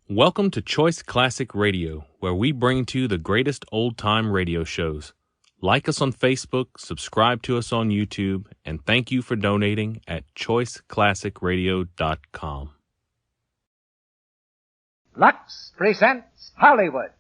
Welcome to Choice Classic Radio, where we bring to you the greatest old-time radio shows. Like us on Facebook, subscribe to us on YouTube, and thank you for donating at choiceclassicradio.com. Lux presents Hollywood.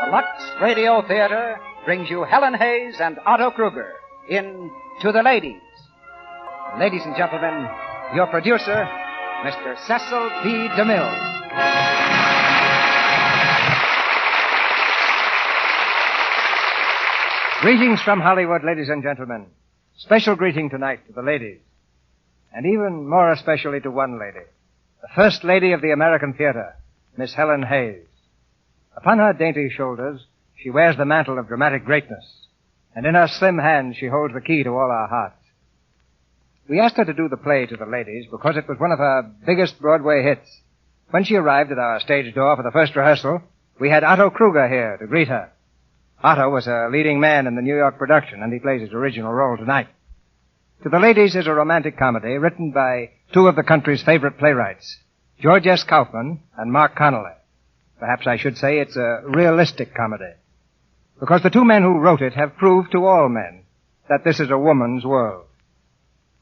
The Lux Radio Theater brings you Helen Hayes and Otto Kruger in To the Ladies. Ladies and gentlemen, your producer, Mr. Cecil B. DeMille. Greetings from Hollywood, ladies and gentlemen. Special greeting tonight to the ladies. And even more especially to one lady. The First Lady of the American Theater, Miss Helen Hayes. Upon her dainty shoulders, she wears the mantle of dramatic greatness. And in her slim hands, she holds the key to all our hearts. We asked her to do the play To the Ladies because it was one of her biggest Broadway hits. When she arrived at our stage door for the first rehearsal, we had Otto Kruger here to greet her. Otto was a leading man in the New York production, and he plays his original role tonight. To the Ladies is a romantic comedy written by two of the country's favorite playwrights, George S. Kaufman and Mark Connolly. Perhaps I should say it's a realistic comedy, because the two men who wrote it have proved to all men that this is a woman's world.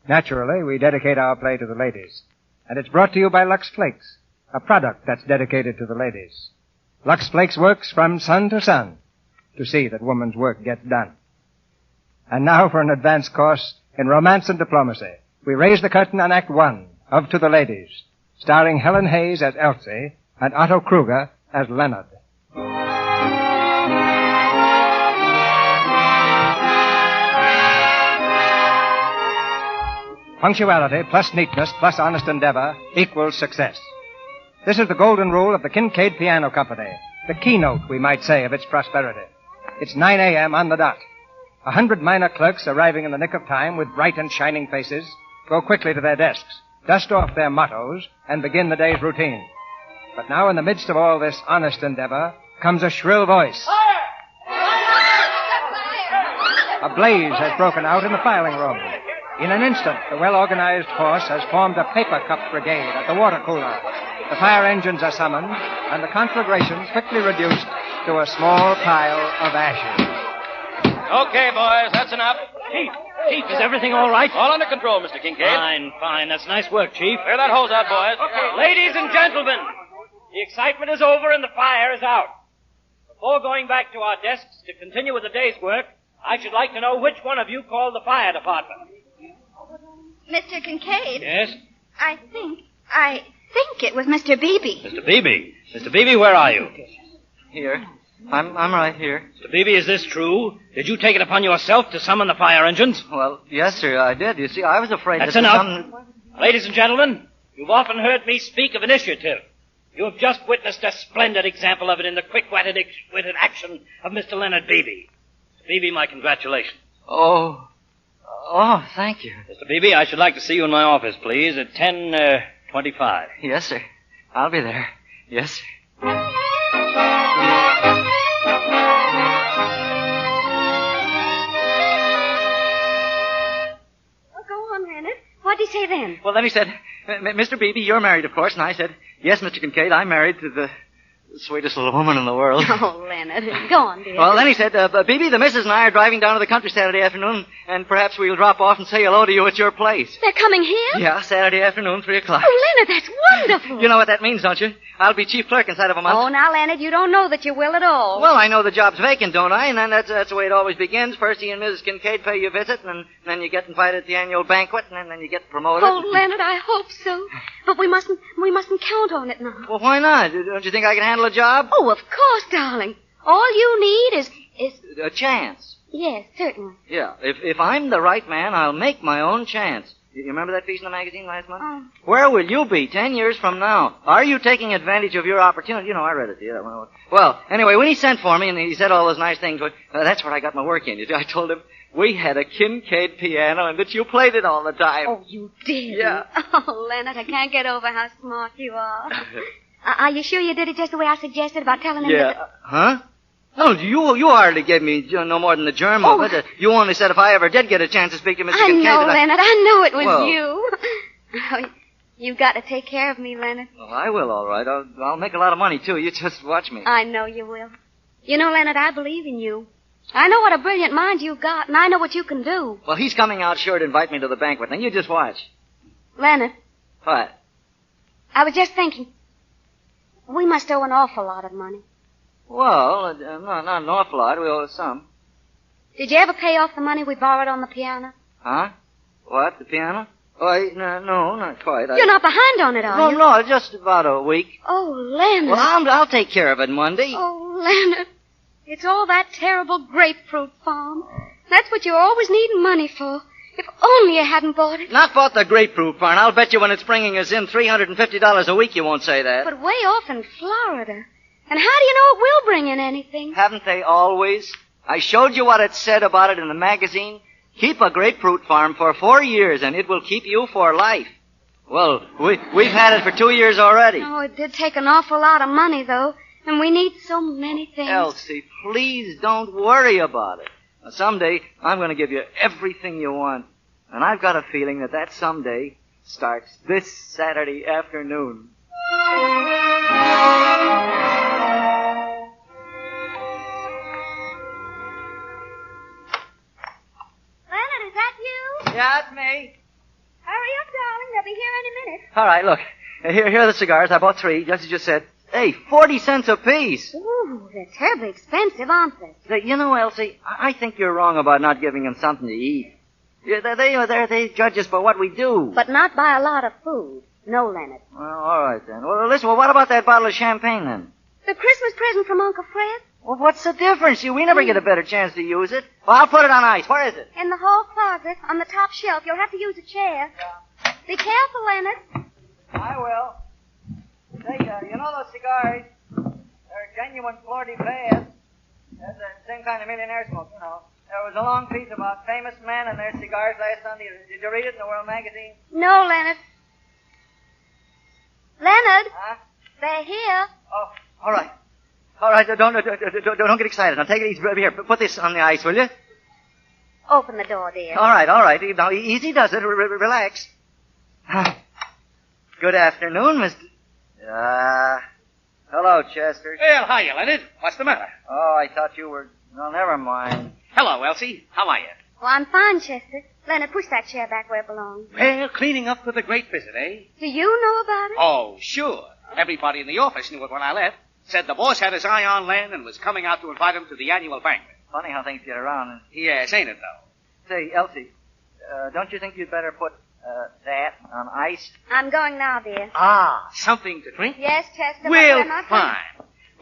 Naturally, we dedicate our play to the ladies, and it's brought to you by Lux Flakes, a product that's dedicated to the ladies. Lux Flakes works from sun to sun to see that woman's work gets done. And now for an advanced course in romance and diplomacy, we raise the curtain on Act 1 of To the Ladies, starring Helen Hayes as Elsie and Otto Kruger as Leonard. Punctuality plus neatness plus honest endeavor equals success. This is the golden rule of the Kincaid Piano Company, the keynote, we might say, of its prosperity. It's 9 a.m. on the dot. 100 minor clerks arriving in the nick of time with bright and shining faces go quickly to their desks, dust off their mottos, and begin the day's routine. But now in the midst of all this honest endeavor comes a shrill voice. A blaze has broken out in the filing room. In an instant, the well-organized force has formed a paper cup brigade at the water cooler. The fire engines are summoned, and the conflagration quickly reduced to a small pile of ashes. Okay, boys, that's enough. Chief, is everything all right? All under control, Mr. Kincaid. Fine. That's nice work, Chief. Clear that hose out, boys. Okay. Ladies and gentlemen, the excitement is over and the fire is out. Before going back to our desks to continue with the day's work, I should like to know which one of you called the fire department. Mr. Kincaid? Yes? I think it was Mr. Beebe. Mr. Beebe. Mr. Beebe, where are you? Here. I'm right here. Mr. Beebe, is this true? Did you take it upon yourself to summon the fire engines? Well, yes, sir, I did. You see, I was afraid That's that enough. Ladies and gentlemen, you've often heard me speak of initiative. You have just witnessed a splendid example of it in the quick-witted action of Mr. Leonard Beebe. Mr. Beebe, my congratulations. Oh, thank you. Mr. Beebe, I should like to see you in my office, please, at 10:25. Yes, sir. I'll be there. Yes, sir. What'd he say then? Well, then he said, Mr. Beebe, you're married, of course. And I said, yes, Mr. Kincaid, I'm married to the sweetest little woman in the world. Oh, Leonard, go on, dear. Well, then he said, Beebe, the missus and I are driving down to the country Saturday afternoon, and perhaps we'll drop off and say hello to you at your place. They're coming here? Yeah, Saturday afternoon, 3 o'clock. Oh, Leonard, that's wonderful. You know what that means, don't you? I'll be chief clerk inside of a month. Oh, now, Leonard, you don't know that you will at all. Well, I know the job's vacant, don't I? And then that's the way it always begins. First, he and Mrs. Kincaid pay you a visit, and then you get invited to the annual banquet, and then you get promoted. Oh, Leonard, I hope so. But we mustn't count on it now. Well, why not? Don't you think I can handle a job? Oh, of course, darling. All you need is... A chance. Yes, certainly. Yeah, if I'm the right man, I'll make my own chance. You remember that piece in the magazine last month? Oh. Where will you be 10 years from now? Are you taking advantage of your opportunity? You know, I read it to you. Well, anyway, when he sent for me and he said all those nice things, that's where I got my work in. You see, I told him we had a Kincaid piano and that you played it all the time. Oh, you did? Yeah. Oh, Leonard, I can't get over how smart you are. Are you sure you did it just the way I suggested about telling him Yeah. Huh? No, you hardly gave me no more than the germ of it. You only said if I ever did get a chance to speak to Mr. I Kincaid... know, Leonard. I know it was Well. you. Oh, you've got to take care of me, Leonard. Well, I will, all right. I'll make a lot of money, too. You just watch me. I know you will. You know, Leonard, I believe in you. I know what a brilliant mind you've got, and I know what you can do. Well, he's coming out sure to invite me to the banquet. Now, you just watch. Leonard, What? I was just thinking. We must owe an awful lot of money. Well, not an awful lot. We owe some. Did you ever pay off the money we borrowed on the piano? Huh? What? The piano? Oh, no, not quite. You're not behind on it, are No, you? no, just about a week. Oh, Leonard. Well, I'll take care of it Monday. Oh, Leonard. It's all that terrible grapefruit farm. That's what you're always needing money for. If only you hadn't bought it. Not bought the grapefruit farm. I'll bet you when it's bringing us in $350 a week, you won't say that. But way off in Florida. And how do you know it will bring in anything? Haven't they always? I showed you what it said about it in the magazine. Keep a grapefruit farm for 4 years, and it will keep you for life. Well, we've had it for 2 years already. Oh, it did take an awful lot of money, though. And we need so many things. Elsie, please don't worry about it. Now, someday, I'm going to give you everything you want. And I've got a feeling that someday starts this Saturday afternoon. Leonard, is that you? Yeah, it's me. Hurry up, darling. They'll be here any minute. All right, look. Here are the cigars. I bought 3, just as you said. Hey, 40 cents apiece. Ooh, they're terribly expensive, aren't they? Say, you know, Elsie, I think you're wrong about not giving them something to eat. Yeah, they judge us by what we do. But not by a lot of food. No, Leonard. Well, all right, then. Well, listen, what about that bottle of champagne, then? The Christmas present from Uncle Fred? Well, what's the difference? We never get a better chance to use it. Well, I'll put it on ice. Where is it? In the hall closet, on the top shelf. You'll have to use a chair. Yeah. Be careful, Leonard. I will. Say, you know those cigars? They're genuine Flor de Paz. That's the same kind of millionaire smoke, you know. There was a long piece about famous men and their cigars last Sunday. Did you read it in the World Magazine? No, Leonard. Leonard, Huh? they're here. Oh, all right. All right, don't get excited. Now, take it easy. Here, put this on the ice, will you? Open the door, dear. All right. Now, easy does it. Relax. Good afternoon, Mr. Hello, Chester. Well, hiya, Leonard. What's the matter? Oh, I thought you were... No, never mind. Hello, Elsie. How are you? Oh, I'm fine, Chester. Leonard, push that chair back where it belongs. Well, cleaning up for the great visit, eh? Do you know about it? Oh, sure. Everybody in the office knew it when I left. Said the boss had his eye on Len and was coming out to invite him to the annual banquet. Funny how things get around. Yes, ain't it, though? Say, Elsie, don't you think you'd better put that on ice? I'm going now, dear. Ah, something to drink? Yes, Chester. but Well, we're not fine.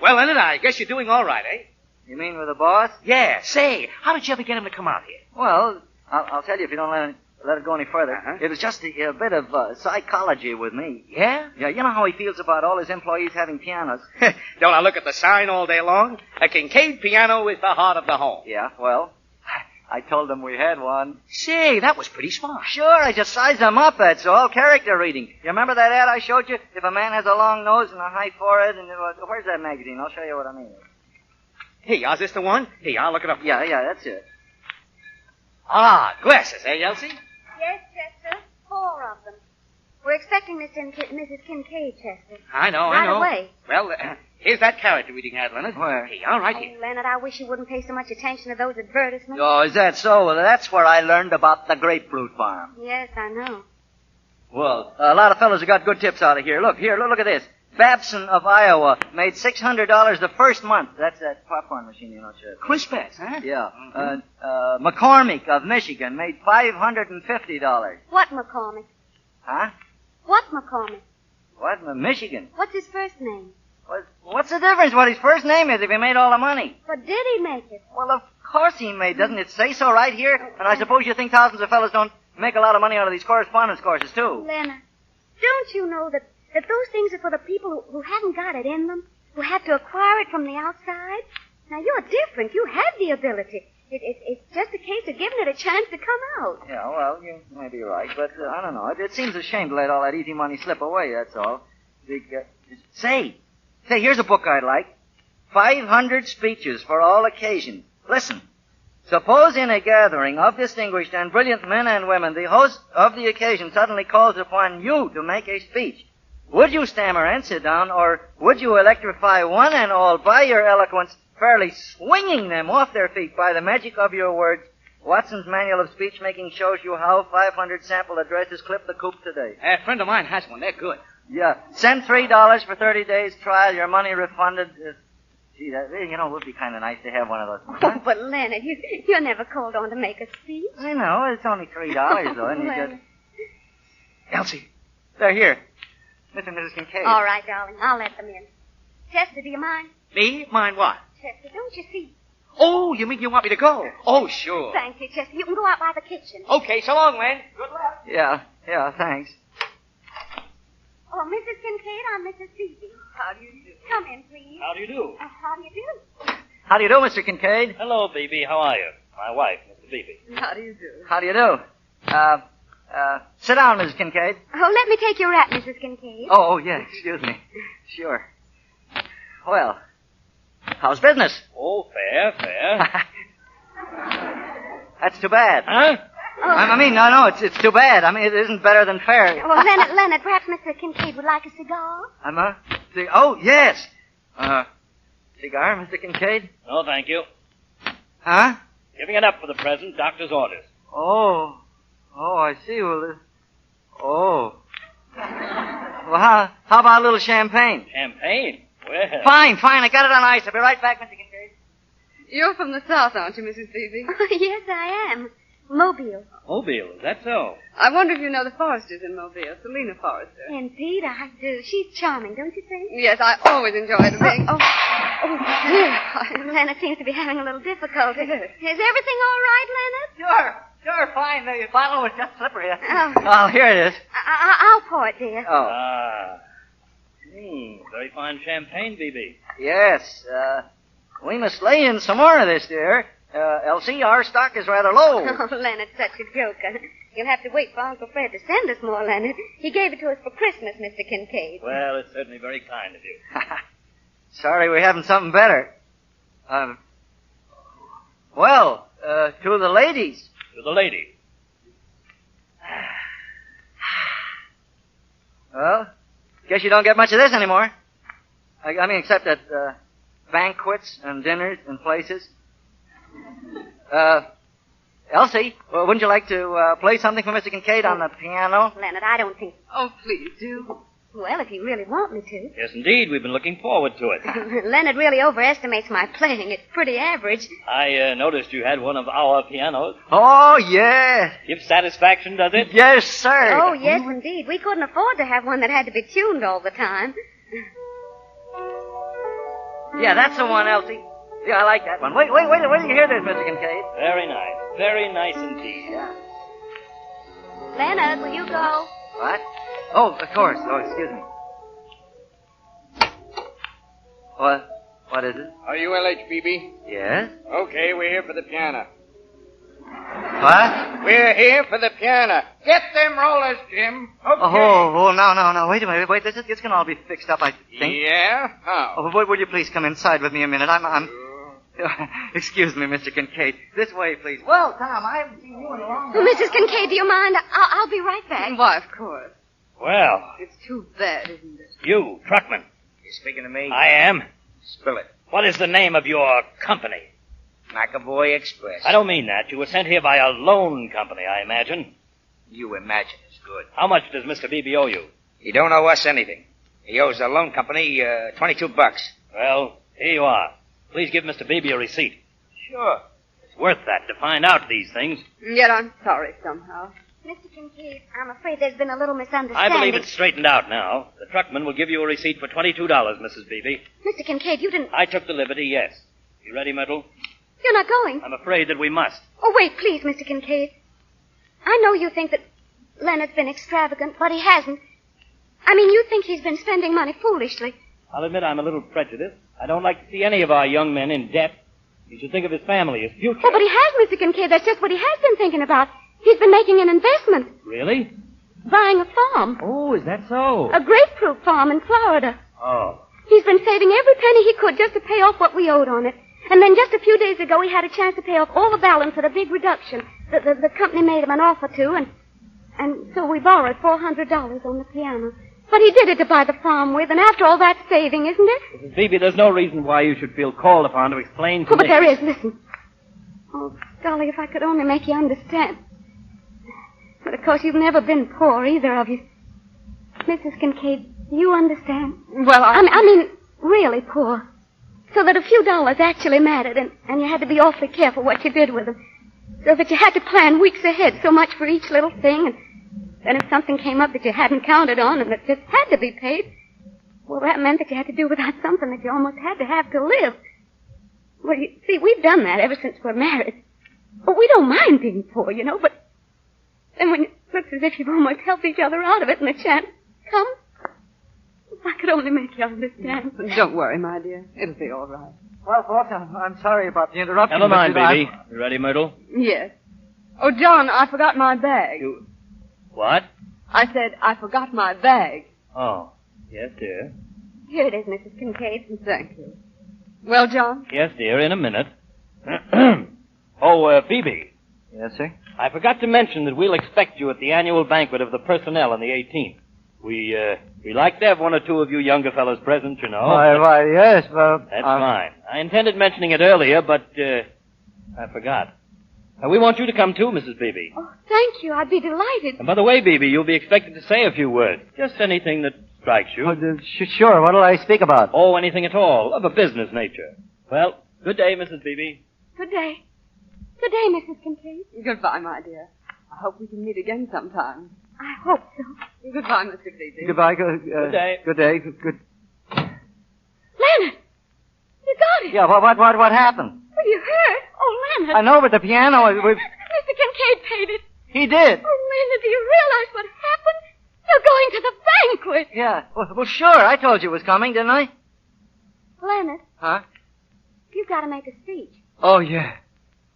Well, Leonard, I guess you're doing all right, eh? You mean with the boss? Yeah, say, how did you ever get him to come out here? Well, I'll tell you if you don't let it go any further. Uh-huh. It was just a bit of psychology with me. Yeah? Yeah, you know how he feels about all his employees having pianos. Don't I look at the sign all day long? A Kincaid piano is the heart of the home. Yeah, well, I told him we had one. Say, that was pretty smart. Sure, I just sized them up, that's all. Character reading. You remember that ad I showed you? If a man has a long nose and a high forehead and... where's that magazine? I'll show you what I mean. Hey, is this the one? Hey, I'll look it up. Yeah, that's it. Ah, glasses, eh, Elsie? Yes, Chester. 4 of them. We're expecting Mr. and Mrs. Kincaid, Chester. I know. Right away. Well, here's that character reading ad, Leonard. Where? Hey, all right Oh, here. Leonard, I wish you wouldn't pay so much attention to those advertisements. Oh, is that so? Well, that's where I learned about the grapefruit farm. Yes, I know. Well, a lot of fellows have got good tips out of here. Look at this. Babson of Iowa made $600 the first month. That's that popcorn machine, you know, Chester. Crispets, huh? Yeah. McCormick of Michigan made $550. What McCormick? Huh? What McCormick? What? Michigan? What's his first name? What's the difference what his first name is if he made all the money? But did he make it? Well, of course he made. Doesn't it say so right here? And I suppose you think thousands of fellas don't make a lot of money out of these correspondence courses, too. Leonard, don't you know that those things are for the people who haven't got it in them, who have to acquire it from the outside? Now, you're different. You have the ability. It's just a case of giving it a chance to come out. Yeah, well, you may be right, but I don't know. It seems a shame to let all that easy money slip away, that's all. Say, here's a book I'd like. 500 speeches for all occasions. Listen. Suppose in a gathering of distinguished and brilliant men and women, the host of the occasion suddenly calls upon you to make a speech. Would you stammer and sit down, or would you electrify one and all by your eloquence, fairly swinging them off their feet by the magic of your words? Watson's Manual of Speech-Making shows you how 500 sample addresses clip the coop today. A friend of mine has one. They're good. Yeah. Send $3 for 30 days trial, your money refunded. Gee, that, it would be kind of nice to have one of those. Oh, but Leonard, you're never called on to make a speech. I know. It's only $3, though, and you Well. just... Elsie, they're here. Mr. and Mrs. Kincaid. All right, darling. I'll let them in. Chester, do you mind? Me? Mind what? Chester, don't you see? Oh, you mean you want me to go? Oh, sure. Thank you, Chester. You can go out by the kitchen. Okay, so long, Len. Good luck. Yeah, thanks. Oh, Mrs. Kincaid, I'm Mrs. Phoebe. How do you do? Come in, please. How do you do? How do you do? How do you do, Mr. Kincaid? Hello, Beebe. How are you? My wife, Mr. Beebe. How do you do? How do you do? Sit down, Mrs. Kincaid. Oh, let me take your wrap, Mrs. Kincaid. Oh, yeah, excuse me. Sure. Well, how's business? Oh, fair. That's too bad. Huh? Oh. I mean, no, it's too bad. I mean, it isn't better than fair. Well, Leonard, perhaps Mr. Kincaid would like a cigar? Oh, yes. Cigar, Mr. Kincaid? No, thank you. Huh? Giving it up for the present. Doctor's orders. Oh, I see. Well, Well, how about a little champagne? Champagne? Well. Fine. I got it on ice. I'll be right back, Mr. Kincaid. You're from the South, aren't you, Mrs. Beebe? Yes, I am. Mobile. Mobile, is that so? I wonder if you know the Forresters in Mobile, Selena Forrester. Indeed, I do. She's charming, don't you think? Yes, I always enjoy the thing. Dear. Leonard seems to be having a little difficulty. Is everything all right, Leonard? Sure, fine. The bottle was just slippery. Oh. Here it is. I'll pour it, dear. Oh. Very fine champagne, Beebe. Yes, we must lay in some more of this, dear. Elsie, our stock is rather low. Oh, Leonard's such a joker. You'll have to wait for Uncle Fred to send us more, Leonard. He gave it to us for Christmas, Mr. Kincaid. Well, it's certainly very kind of you. Sorry we haven't something better. To the ladies. To the lady. Well, guess you don't get much of this anymore. I mean, except at banquets and dinners and places. Elsie, wouldn't you like to play something for Mr. Kincaid on the piano? Leonard, I don't think... Oh, please do. Well, if you really want me to. Yes, indeed. We've been looking forward to it. Leonard really overestimates my playing. It's pretty average. I noticed you had one of our pianos. Oh, yes. Gives satisfaction, does it? Yes, sir. Oh, yes, indeed. We couldn't afford to have one that had to be tuned all the time. Yeah, that's the one, Elsie. Yeah, I like that one. Wait till you hear this, Mr. Kincaid. Very nice. Very nice indeed. Yeah. Leonard, will you go? What? Oh, of course. Oh, excuse me. What is it? Are you LHBB? Yes? Okay, we're here for the piano. What? We're here for the piano. Get them rollers, Jim. Okay. Oh, no. Wait a minute. Wait, this can all be fixed up, I think. Yeah? How? Oh, would you please come inside with me a minute? I'm... Excuse me, Mr. Kincaid. This way, please. Well, Tom, I haven't seen you in a long time. Mrs. Kincaid, do you mind? I'll be right back. Why, of course. Well, It's too bad, isn't it? you, truckman. You speaking to me? I am. Spill it. What is the name of your company? McAvoy Express. I don't mean that. You were sent here by a loan company, I imagine. You imagine it's good. How much does Mr. Beebe owe you? He don't owe us anything. He owes the loan company $22. Well, here you are. Please give Mr. Beebe a receipt. Sure. It's worth that to find out these things. Yet I'm sorry somehow. Mr. Kincaid, I'm afraid there's been a little I misunderstanding. believe it's straightened out now. The truckman will give you a receipt for $22, Mrs. Beebe. Mr. Kincaid, you didn't... I took the liberty, yes. You ready, Myrtle? You're not going. I'm afraid that we must. Oh, wait, please, Mr. Kincaid. I know you think that Leonard's been extravagant, but he hasn't. I mean, you think he's been spending money foolishly. I'll admit I'm a little prejudiced. I don't like to see any of our young men in debt. He should think of his family, his future. Oh, but he has, Mr. Kincaid. That's just what he has been thinking about. He's been making an investment. Really? Buying a farm. Oh, is that so? A grapefruit farm in Florida. Oh. He's been saving every penny he could just to pay off what we owed on it. And then just a few days ago, he had a chance to pay off all the balance at a big reduction. The company made him an offer to, and so we borrowed $400 on the piano. But he did it to buy the farm with, and after all, that's saving, isn't it? Mrs. Beebe, there's no reason why you should feel called upon to explain to Oh, but me. there is. Listen. Oh, Golly, if I could only make you understand. But, of course, you've never been poor, either of you. Mrs. Kincaid, do you understand? Well, I mean, really poor. So that a few dollars actually mattered, and you had to be awfully careful what you did with them. So that you had to plan weeks ahead, so much for each little thing, and then if something came up that you hadn't counted on and that just had to be paid, well, that meant that you had to do without something that you almost had to have to live. Well, you see, we've done that ever since we're married. But we don't mind being poor, you know, but then when it looks as if you've almost helped each other out of it and the chance comes, if I could only make you understand. don't worry, my dear. It'll be all right. Well, folks, I'm sorry about the interruption. Never mind, but Beebe. You ready, Myrtle? Yes. Oh, John, I forgot my bag. What? I said I forgot my bag. Oh, yes, dear. Here it is, Mrs. Kincaid. Thank you. Well, John? Yes, dear, in a minute. Beebe. Yes, sir? I forgot to mention that we'll expect you at the annual banquet of the personnel on the 18th. We like to have one or two of you younger fellows present, you know. Why, yes, well... That's fine. I intended mentioning it earlier, but, I forgot. We want you to come too, Mrs. Beebe. Oh, thank you. I'd be delighted. And by the way, Beebe, you'll be expected to say a few words. Just anything that strikes you. Sure, what'll I speak about? Oh, anything at all, of a business nature. Well, good day, Mrs. Beebe. Good day. Good day, Mrs. Kincaid. Goodbye, my dear. I hope we can meet again sometime. I hope so. Goodbye, Mr. Beebe. Goodbye, Good day. Good day, good... Leonard! You got it! Yeah, what happened? Well, you heard? Oh, Leonard. I know, but the piano... Mr. Kincaid paid it. He did. Oh, Leonard, do you realize what happened? You're going to the banquet. Yeah, well, sure, I told you it was coming, didn't I? Leonard, Huh? you've got to make a speech. Oh, yeah.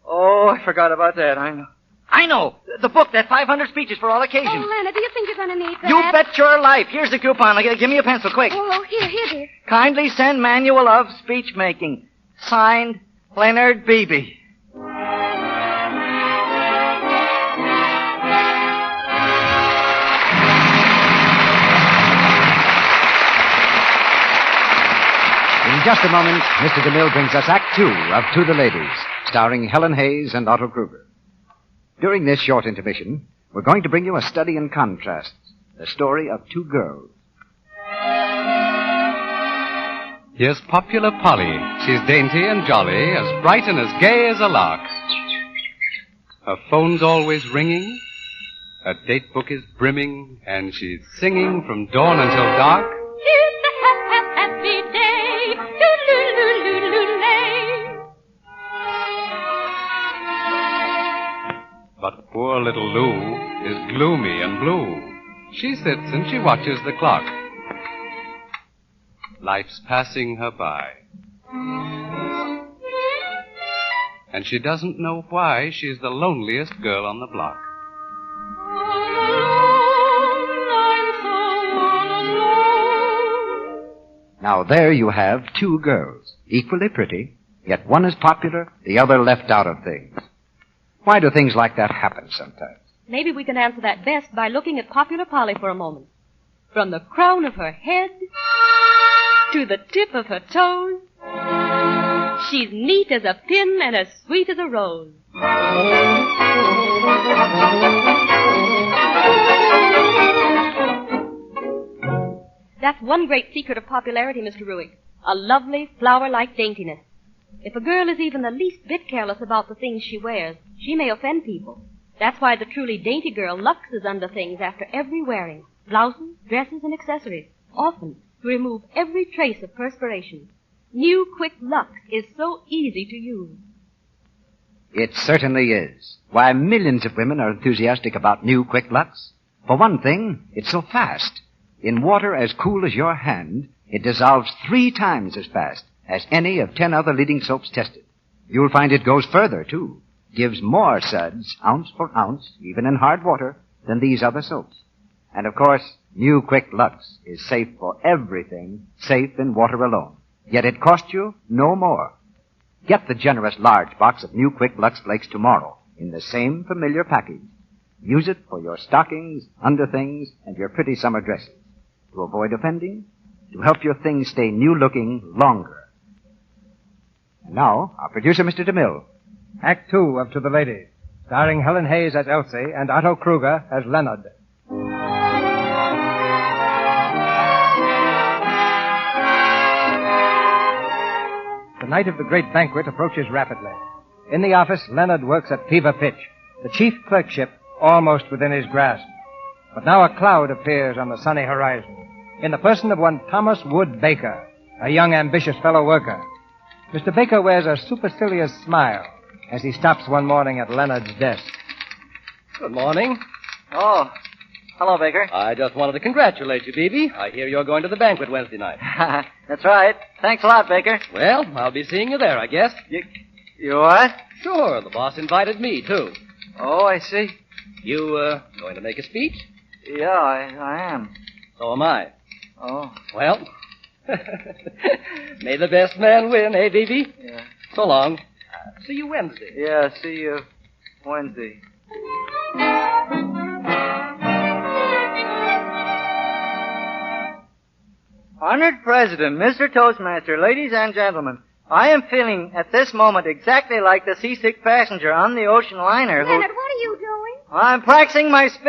Oh, I forgot about that, I know. The book, that 500 speeches for all occasions. Oh, Leonard, do you think you're going to need that? You bet your life. Here's the coupon. Give me a pencil, quick. Oh, here, dear. Kindly send manual of speech making. Signed, Leonard Beebe. In just a moment, Mr. DeMille brings us Act Two of To the Ladies, starring Helen Hayes and Otto Kruger. During this short intermission, we're going to bring you a study in contrasts, the story of two girls. Here's Popular Polly. She's dainty and jolly, as bright and as gay as a lark. Her phone's always ringing, her date book is brimming, and she's singing from dawn until dark. It's a happy day. Loo-loo-loo-loo-loo-lay. But poor little Lou is gloomy and blue. She sits and she watches the clock. Life's passing her by. And she doesn't know why she's the loneliest girl on the block. Now there you have two girls, equally pretty, yet one is popular, the other left out of things. Why do things like that happen sometimes? Maybe we can answer that best by looking at Popular Polly for a moment. From the crown of her head to the tip of her toes, she's neat as a pin and as sweet as a rose. That's one great secret of popularity, Mr. Ruick. A lovely, flower-like daintiness. If a girl is even the least bit careless about the things she wears, she may offend people. That's why the truly dainty girl luxes under things after every wearing. Blouses, dresses, and accessories. Often to remove every trace of perspiration. New Quick Lux is so easy to use. It certainly is. Why, millions of women are enthusiastic about new Quick Lux. For one thing, it's so fast. In water as cool as your hand, it dissolves 3 times as fast as any of 10 other leading soaps tested. You'll find it goes further, too. Gives more suds, ounce for ounce, even in hard water, than these other soaps. And, of course, New Quick Lux is safe for everything, safe in water alone. Yet it costs you no more. Get the generous large box of New Quick Lux Flakes tomorrow in the same familiar package. Use it for your stockings, underthings, and your pretty summer dresses. To avoid offending, to help your things stay new-looking longer. And now, our producer, Mr. DeMille. Act 2 of To the Ladies, starring Helen Hayes as Elsie and Otto Kruger as Leonard. The night of the great banquet approaches rapidly. In the office, Leonard works at fever pitch, the chief clerkship almost within his grasp. But now a cloud appears on the sunny horizon, in the person of one Thomas Wood Baker, a young, ambitious fellow worker. Mr. Baker wears a supercilious smile as he stops one morning at Leonard's desk. Good morning. Oh, hello, Baker. I just wanted to congratulate you, Beebe. I hear you're going to the banquet Wednesday night. That's right. Thanks a lot, Baker. Well, I'll be seeing you there, I guess. You what? Sure, the boss invited me, too. Oh, I see. You, going to make a speech? Yeah, I am. So am I. Oh. Well, may the best man win, eh, Beebe? Yeah. So long. See you Wednesday. Yeah, see you Wednesday. Honored President, Mr. Toastmaster, ladies and gentlemen, I am feeling at this moment exactly like the seasick passenger on the ocean liner who... Leonard, what are you doing? I'm practicing my speech.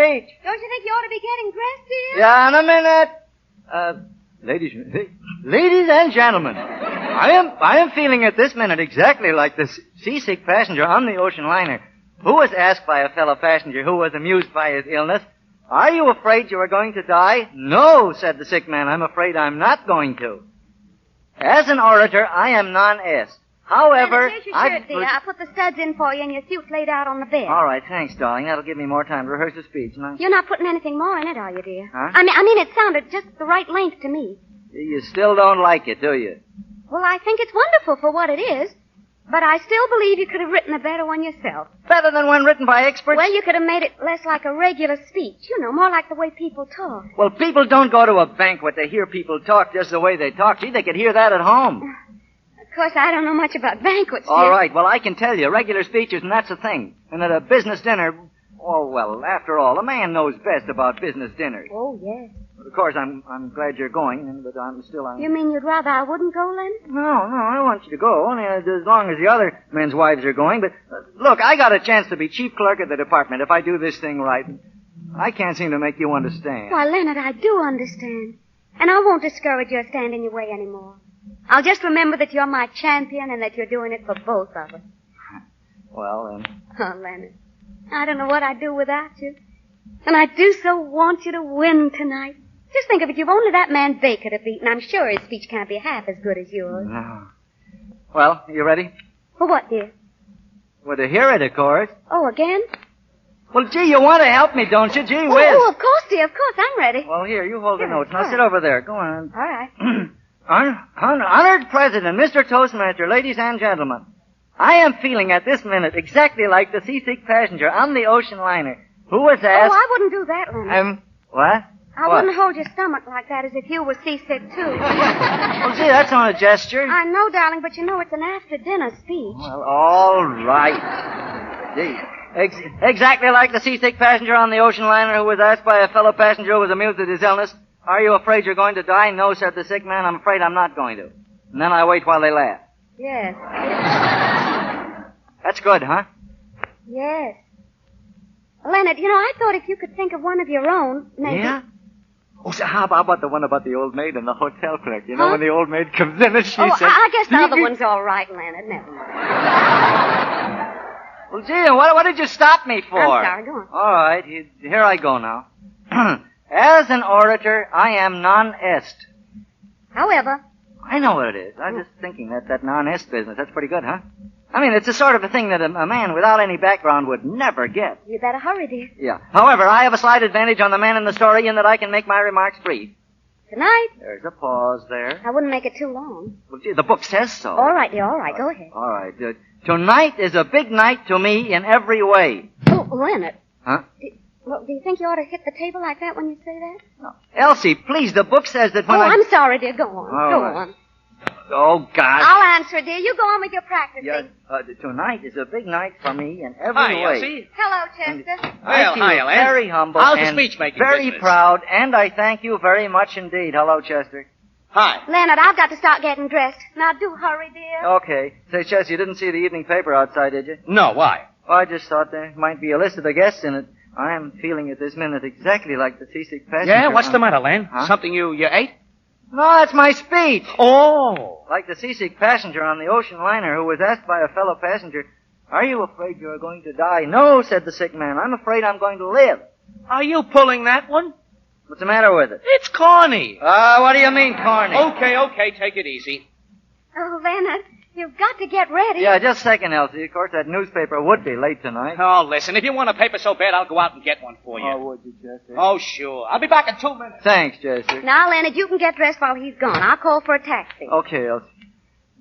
Don't you think you ought to be getting dressed, dear? Yeah, in a minute. Ladies and gentlemen, I am feeling at this minute exactly like the seasick passenger on the ocean liner who was asked by a fellow passenger who was amused by his illness, "Are you afraid you are going to die?" "No," said the sick man, "I'm afraid I'm not going to." As an orator, I am non-est. However, Leonard, here's your shirt, dear. I put the studs in for you and your suit's laid out on the bed. All right, thanks, darling. That'll give me more time to rehearse the speech. You're not putting anything more in it, are you, dear? Huh? I mean, it sounded just the right length to me. You still don't like it, do you? Well, I think it's wonderful for what it is, but I still believe you could have written a better one yourself. Better than one written by experts? Well, you could have made it less like a regular speech. You know, more like the way people talk. Well, people don't go to a banquet to hear people talk just the way they talk. Gee, they could hear that at home. Of course, I don't know much about banquets, All dear. right, well, I can tell you, regular speeches, and that's the thing. And at a business dinner, oh, well, after all, a man knows best about business dinners. Oh, yes. Of course, I'm glad you're going, but I'm still... You mean you'd rather I wouldn't go, Leonard? No, I want you to go, only as long as the other men's wives are going. But, look, I got a chance to be chief clerk of the department if I do this thing right. I can't seem to make you understand. Why, Leonard, I do understand. And I won't discourage you or stand in your way anymore. I'll just remember that you're my champion and that you're doing it for both of us. Well, then... Oh, Leonard, I don't know what I'd do without you. And I do so want you to win tonight. Just think of it, you've only that man Baker to beat, and I'm sure his speech can't be half as good as yours. No. Well, you ready? For what, dear? Well, to hear it, of course. Oh, again? Well, gee, you want to help me, don't you? Gee whiz. Oh, of course, dear, of course, I'm ready. Well, here, you hold the notes. Now all sit right. over there. Go on. All right. Honored President, Mr. Toastmaster, ladies and gentlemen, I am feeling at this minute exactly like the seasick passenger on the ocean liner who was asked... Oh, I wouldn't do that, Leonard. What? I What? wouldn't hold your stomach like that as if you were seasick, too. Well, gee, that's not a gesture. I know, darling, but you know it's an after-dinner speech. Well, all right. Gee. Exactly like the seasick passenger on the ocean liner who was asked by a fellow passenger who was amused at his illness, "Are you afraid you're going to die?" "No," said the sick man, "I'm afraid I'm not going to." And then I wait while they laugh. Yes. That's good, huh? Yes. Leonard, you know, I thought if you could think of one of your own, maybe... Yeah? Oh, so how about the one about the old maid and the hotel clerk? You know, Huh? when the old maid comes in and she says... I guess the other one's all right, Leonard. Never mind. Well, gee, what did you stop me for? I'm sorry, go on. All right, here I go now. As an orator, I am non-est. However... I know what it is. I was just thinking that non-est business. That's pretty good, huh? I mean, it's the sort of a thing that a man without any background would never get. You better hurry, dear. Yeah. However, I have a slight advantage on the man in the story in that I can make my remarks brief. Good night. There's a pause there. I wouldn't make it too long. Well, gee, the book says so. All right, dear, all right. Go ahead. All right. Tonight is a big night to me in every way. Oh, Leonard. Huh? Well, do you think you ought to hit the table like that when you say that? Elsie, please, the book says that when Oh, I... I'm sorry, dear. Go on. Oh, Go on. Oh, gosh. I'll answer, dear. You go on with your practicing. Yeah, tonight is a big night for me in every Hi, way. Elsie. Hello, Chester. I feel hi, Ellen. very humble How's the and speech-making very business? proud, and I thank you very much indeed. Hello, Chester. Hi. Leonard, I've got to start getting dressed. Now, do hurry, dear. Okay. Say, Chester, you didn't see the evening paper outside, did you? No, why? Well, I just thought there might be a list of the guests in it. I am feeling at this minute exactly like the seasick passenger. Yeah, what's the matter, Len? Huh? Something you ate? No, that's my speech. Oh. Like the seasick passenger on the ocean liner who was asked by a fellow passenger, "Are you afraid you're going to die?" "No," said the sick man. "I'm afraid I'm going to live." Are you pulling that one? What's the matter with it? It's corny. What do you mean, corny? Okay, take it easy. Oh, Leonard, you've got to get ready. Yeah, just a second, Elsie. Of course, that newspaper would be late tonight. Oh, listen, if you want a paper so bad, I'll go out and get one for you. Oh, would you, Chester? Oh, sure. I'll be back in 2 minutes. Thanks, Chester. Now, Leonard, you can get dressed while he's gone. I'll call for a taxi. Okay, Elsie.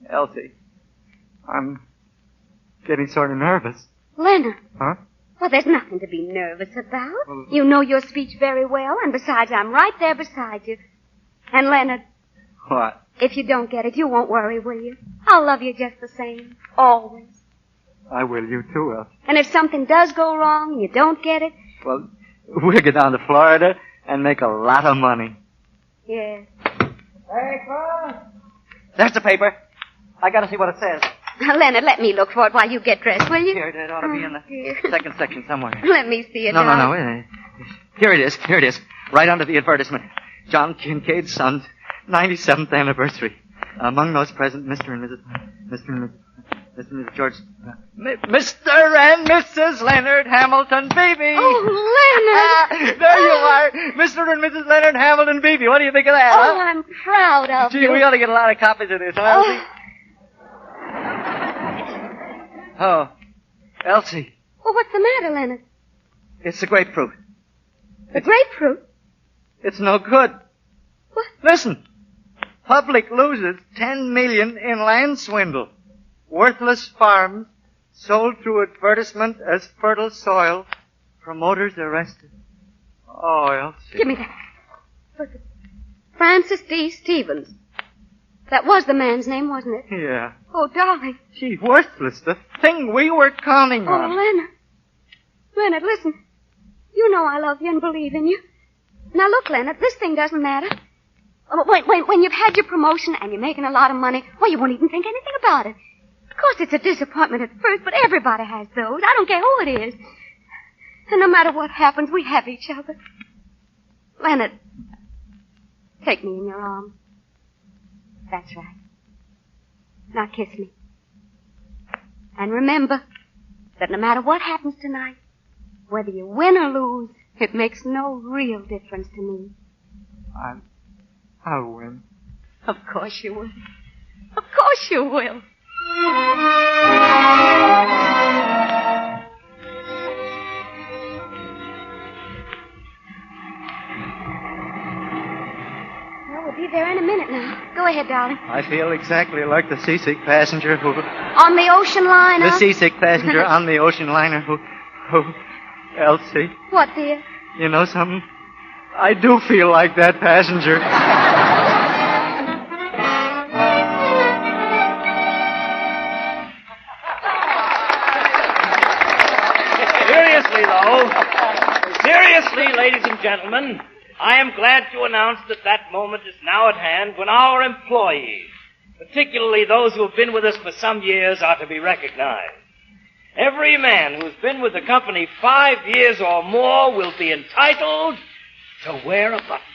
Elsie, I'm getting sort of nervous. Leonard. Huh? Well, there's nothing to be nervous about. You know your speech very well, and besides, I'm right there beside you. And, Leonard, What? if you don't get it, you won't worry, will you? I'll love you just the same. Always. I will, you too, Elsie. And if something does go wrong and you don't get it, Well, we'll get down to Florida and make a lot of money. yes. Hey, Carl. There's the paper. I gotta see what it says. Leonard, let me look for it while you get dressed, will you? Here, it ought to be in the dear. second section somewhere. Let me see it. No. darling. Here it is. Right under the advertisement. John Kincaid's son's 97th anniversary. Among those present, Mr. and Mrs. George... Mr. and Mrs. Leonard Hamilton Beebe. Oh, Leonard! There you are. Mr. and Mrs. Leonard Hamilton Beebe. What do you think of that, Oh, huh? I'm proud of Gee, you. we ought to get a lot of copies of this, huh, Elsie? Oh, Elsie, Well, what's the matter, Leonard? it's the grapefruit. The grapefruit? It's no good. What? Listen. Public loses $10 million in land swindle. Worthless farms sold through advertisement as fertile soil. Promoters arrested. Oh, Elsie. Give me that. Look, Francis D. Stevens. That was the man's name, wasn't it? Yeah. Oh, darling. Gee, worthless. The thing we were counting Oh, on. Leonard. Leonard, listen. You know I love you and believe in you. Now, look, Leonard, this thing doesn't matter. When you've had your promotion and you're making a lot of money, well, you won't even think anything about it. Of course, it's a disappointment at first, but everybody has those. I don't care who it is. And no matter what happens, we have each other. Leonard, take me in your arms. That's right. Now kiss me. And remember that no matter what happens tonight, whether you win or lose, it makes no real difference to me. I'll win. Of course you will. Of course you will. Well, we'll be there in a minute now. Go ahead, darling. I feel exactly like the seasick passenger who... On the ocean liner. The seasick passenger on the ocean liner who... Elsie, What, dear? you know something? I do feel like that passenger. Seriously, ladies and gentlemen, I am glad to announce that that moment is now at hand when our employees, particularly those who have been with us for some years, are to be recognized. Every man who's been with the company 5 years or more will be entitled to wear a button.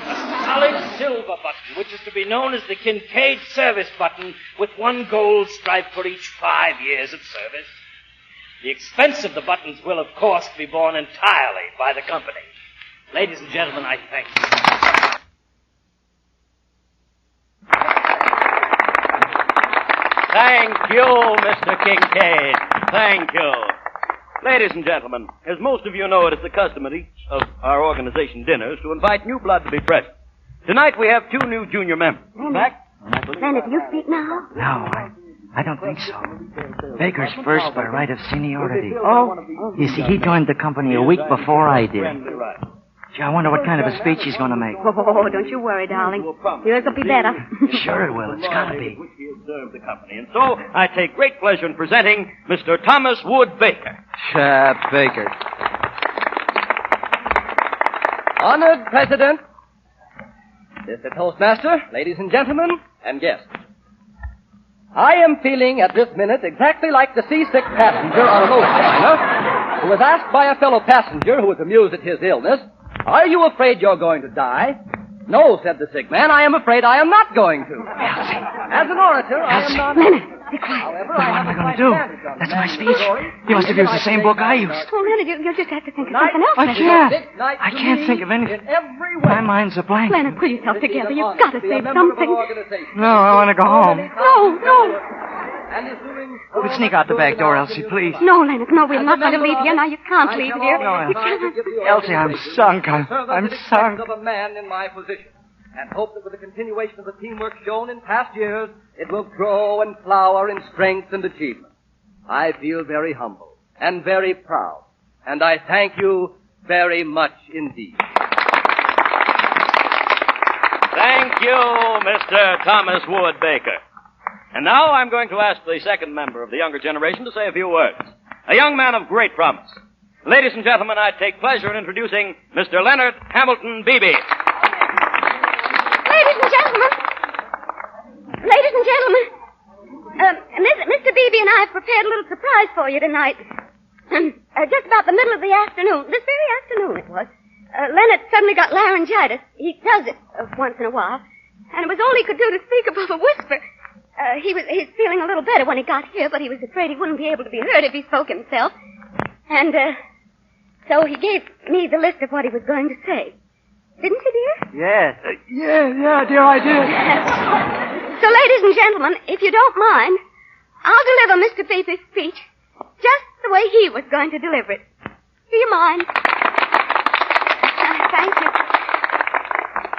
A solid silver button, which is to be known as the Kincaid Service Button, with 1 gold stripe for each 5 years of service. The expense of the buttons will, of course, be borne entirely by the company. Ladies and gentlemen, I thank you. Thank you, Mr. Kincaid. Thank you. Ladies and gentlemen, as most of you know, it is the custom at each of our organization dinners to invite new blood to be present. Tonight we have 2 new junior members. Leonard, do you speak now? No, I don't think so. Baker's first by right of seniority. Oh? You see, he joined the company a week before I did. Gee, I wonder what kind of a speech he's going to make. Oh, don't you worry, darling. Yours will be better. Sure it will. It's got to be. Which he has served the company. And so, I take great pleasure in presenting Mr. Thomas Wood Baker. Baker. Honored President, Mr. Toastmaster, ladies and gentlemen, and guests. I am feeling at this minute exactly like the seasick passenger on an ocean liner who was asked by a fellow passenger who was amused at his illness, "Are you afraid you're going to die?" "No," said the sick man, "I am afraid I am not going to." As an orator, I am not... Be quiet. What am I going to do? That's my speech. You must have used the same book I used. Oh, Leonard, you'll just have to think of something else. I can't think of anything. My mind's a blank. Leonard, pull yourself together. You've got to say something. No, I want to go home. No. We'll sneak out the back door, Elsie, please. No, Leonard, no, we're not going to leave here. Now, you can't leave here. No, You can't. Elsie, I'm sunk. I'm sunk. ...of a man in my position, and hope that with the continuation of the teamwork shown in past years, it will grow and flower in strength and achievement. I feel very humble and very proud, and I thank you very much indeed. Thank you, Mr. Thomas Wood Baker. And now I'm going to ask the second member of the younger generation to say a few words. A young man of great promise. Ladies and gentlemen, I take pleasure in introducing Mr. Leonard Hamilton Beebe. Ladies and gentlemen, Mr. Beebe and I have prepared a little surprise for you tonight. Just about the middle of the afternoon, this very afternoon it was, Leonard suddenly got laryngitis. He does it once in a while, and it was all he could do to speak above a whisper. He's feeling a little better when he got here, but he was afraid he wouldn't be able to be heard if he spoke himself. And, so he gave me the list of what he was going to say. Didn't he, dear? Yes. Yeah, dear, I did. So, ladies and gentlemen, if you don't mind, I'll deliver Mr. Beebe's speech just the way he was going to deliver it. Do you mind?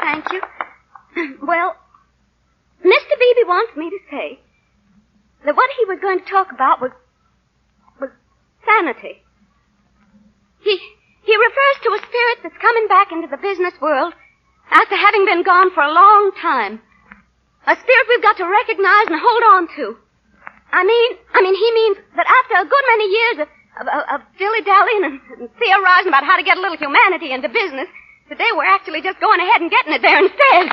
Thank you. Well, Mr. Beebe wants me to say that what he was going to talk about was sanity. He refers to a spirit that's coming back into the business world after having been gone for a long time. A spirit we've got to recognize and hold on to. I mean, he means that after a good many years of dilly-dallying and theorizing about how to get a little humanity into business, today we're actually just going ahead and getting it there instead.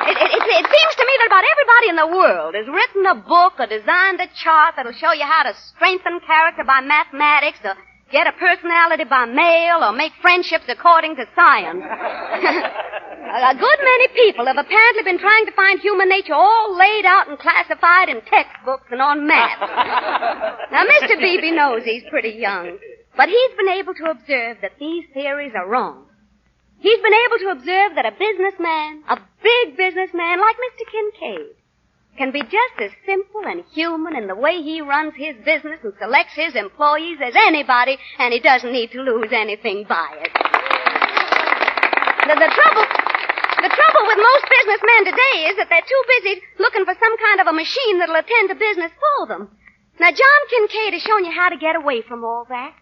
It seems to me that about everybody in the world has written a book or designed a chart that'll show you how to strengthen character by mathematics or get a personality by mail or make friendships according to science. A good many people have apparently been trying to find human nature all laid out and classified in textbooks and on maps. Now, Mr. Beebe knows he's pretty young, but he's been able to observe that these theories are wrong. He's been able to observe that a businessman, a big businessman like Mr. Kincaid, can be just as simple and human in the way he runs his business and selects his employees as anybody, and he doesn't need to lose anything by it. The trouble with most businessmen today is that they're too busy looking for some kind of a machine that'll attend to business for them. Now, John Kincaid has shown you how to get away from all that.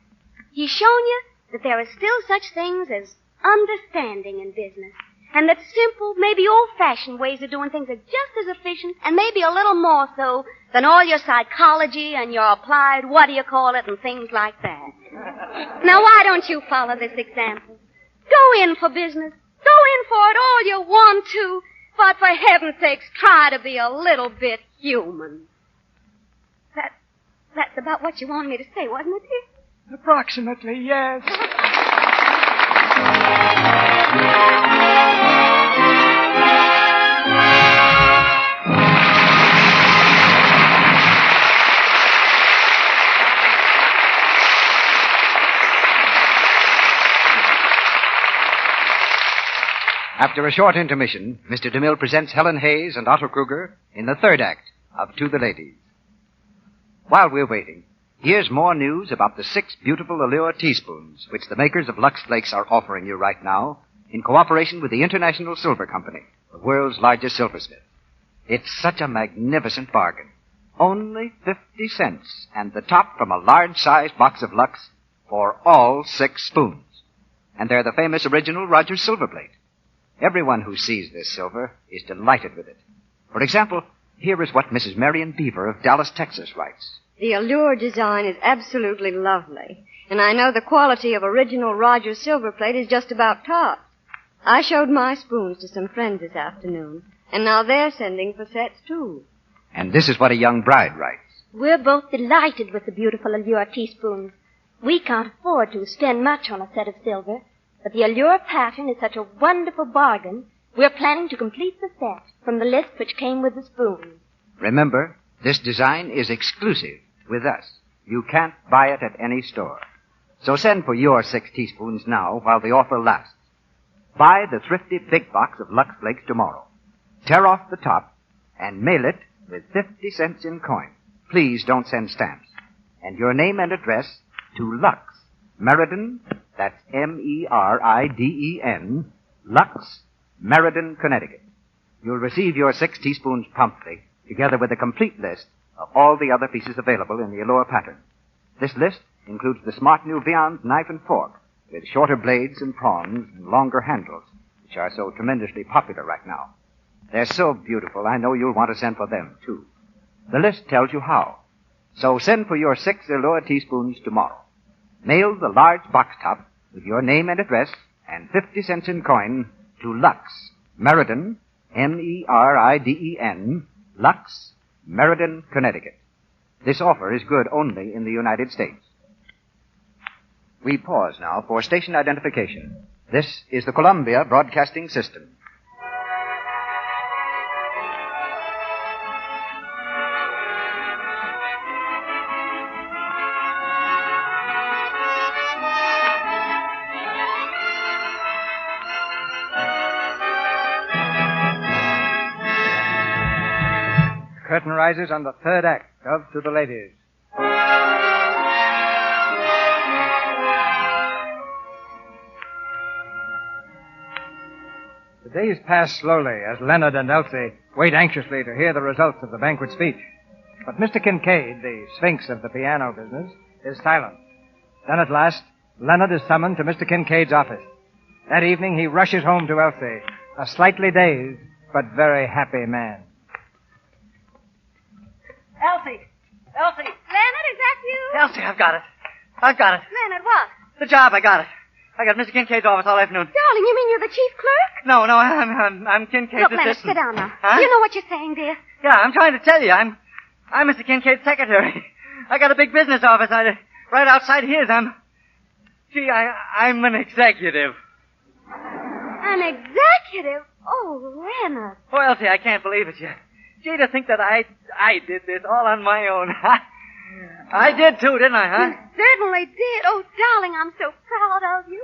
He's shown you that there are still such things as understanding in business, and that simple, maybe old-fashioned ways of doing things are just as efficient, and maybe a little more so, than all your psychology and your applied what-do-you-call-it and things like that. Now, why don't you follow this example? Go in for business. Go in for it all you want to, but for heaven's sakes, try to be a little bit human. That's about what you wanted me to say, wasn't it, dear? Approximately, yes. After a short intermission, Mr. DeMille presents Helen Hayes and Otto Kruger in the third act of To the Ladies. While we're waiting, here's more news about the 6 beautiful Allure teaspoons, which the makers of Lux Flakes are offering you right now in cooperation with the International Silver Company, the world's largest silversmith. It's such a magnificent bargain. Only 50 cents, and the top from a large-sized box of Lux for all 6 spoons. And they're the famous original Rogers silver plate. Everyone who sees this silver is delighted with it. For example, here is what Mrs. Marion Beaver of Dallas, Texas writes. The allure design is absolutely lovely, and I know the quality of original Rogers silver plate is just about top. I showed my spoons to some friends this afternoon, and now they're sending for sets too. And this is what a young bride writes. We're both delighted with the beautiful Allure teaspoons. We can't afford to spend much on a set of silver, but the Allure pattern is such a wonderful bargain, we're planning to complete the set from the list which came with the spoons. Remember, this design is exclusive with us. You can't buy it at any store. So send for your 6 teaspoons now while the offer lasts. Buy the thrifty big box of Lux Flakes tomorrow. Tear off the top and mail it with 50 cents in coin. Please don't send stamps. And your name and address to Lux, Meriden, that's Meriden, Lux, Meriden, Connecticut. You'll receive your 6 teaspoons promptly, together with a complete list of all the other pieces available in the Allure pattern. This list includes the smart new Vian's knife and fork, with shorter blades and prongs and longer handles, which are so tremendously popular right now. They're so beautiful, I know you'll want to send for them, too. The list tells you how. So send for your 6 Allure teaspoons tomorrow. Mail the large box top with your name and address and 50 cents in coin to Lux, Meriden, Meriden, Lux, Meriden, Connecticut. This offer is good only in the United States. We pause now for station identification. This is the Columbia Broadcasting System. Curtain rises on the 3rd act of To the Ladies. The days pass slowly as Leonard and Elsie wait anxiously to hear the results of the banquet speech. But Mr. Kincaid, the sphinx of the piano business, is silent. Then at last, Leonard is summoned to Mr. Kincaid's office. That evening he rushes home to Elsie, a slightly dazed but very happy man. Elsie! Elsie! Leonard, is that you? Elsie, I've got it. I've got it. Leonard, what? The job, I got it. I got Mr. Kincaid's office all afternoon. Darling, you mean you're the chief clerk? No, I'm Kincaid's Look, Leonard, assistant. sit down now. Huh? You know what you're saying, dear? Yeah, I'm trying to tell you. I'm Mr. Kincaid's secretary. I got a big business office right outside his. I'm an executive. An executive? Oh, Leonard. Oh, Elsie, I can't believe it yet. Gee, to think that I did this all on my own. I did too, didn't I, huh? You certainly did. Oh, darling, I'm so proud of you.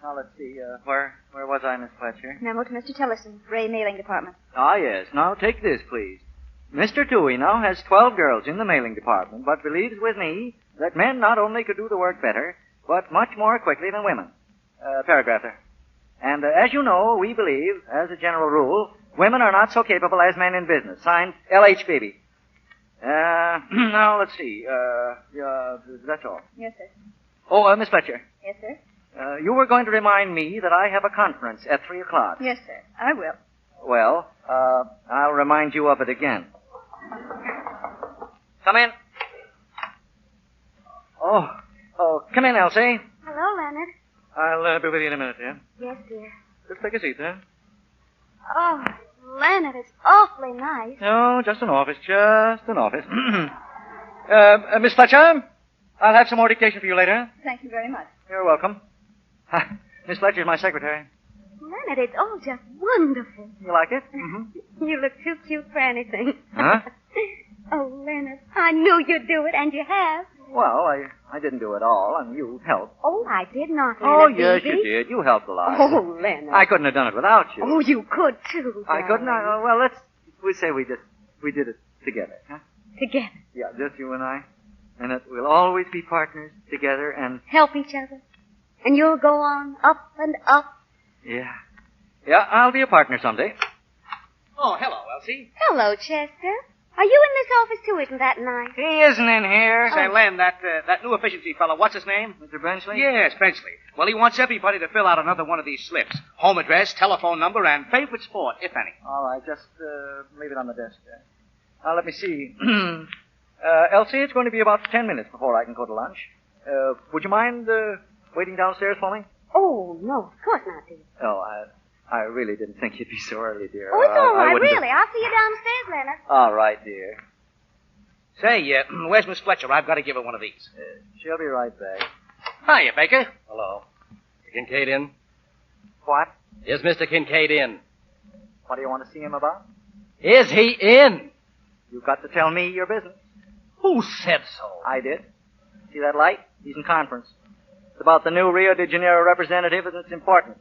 Now, let's see, where was I, Miss Fletcher? Memo to Mr. Tillison, Ray Mailing Department. Ah, yes. Now, take this, please. Mr. Toohey now has 12 girls in the mailing department, but believes with me that men not only could do the work better, but much more quickly than women. Paragraph there. And as you know, we believe, as a general rule, women are not so capable as men in business. Signed, L.H. Beebe. Now, let's see. That's all. Yes, sir. Oh, Miss Fletcher. Yes, sir. You were going to remind me that I have a conference at 3 o'clock. Yes, sir. I will. Well, I'll remind you of it again. Come in. Oh, come in, Elsie. Hello, Leonard. I'll be with you in a minute, dear. Yes, dear. Just take a seat there. Oh, Leonard, it's awfully nice. No, just an office, Miss Fletcher, I'll have some more dictation for you later. Thank you very much. You're welcome. Miss Fletcher's my secretary. Leonard, it's all just wonderful. You like it? Mm-hmm. You look too cute for anything. Huh? Oh, Leonard, I knew you'd do it, and you have. Well, I didn't do it all, and you helped. Oh, I did not, Oh, Leonard. yes, Beebe. you did. You helped a lot. Oh, Leonard. I couldn't have done it without you. Oh, you could, too, I couldn't. Well, we say we did it together, huh? Together. Yeah, just you and I. And that we'll always be partners together and... Help each other. And you'll go on up and up. Yeah. Yeah, I'll be a partner someday. Oh, hello, Elsie. Hello, Chester. Are you in this office, too? Isn't that nice? He isn't in here. Say, Len, that new efficiency fellow, what's his name? Mr. Benchley? Yes, Benchley. Well, he wants everybody to fill out another one of these slips. Home address, telephone number, and favorite sport, if any. All right, just leave it on the desk there. Now, let me see. Elsie, it's going to be about 10 minutes before I can go to lunch. Would you mind waiting downstairs for me? Oh, no, of course not, dear. Oh, I really didn't think you'd be so early, dear. Oh, it's all right, wouldn't really. I'll see you downstairs, Leonard. All right, dear. Say, where's Miss Fletcher? I've got to give her one of these. She'll be right back. Hiya, Baker. Hello. Mr. Kincaid in? What? Is Mr. Kincaid in? What do you want to see him about? Is he in? You've got to tell me your business. Who said so? I did. See that light? He's in conference. It's about the new Rio de Janeiro representative, and it's important.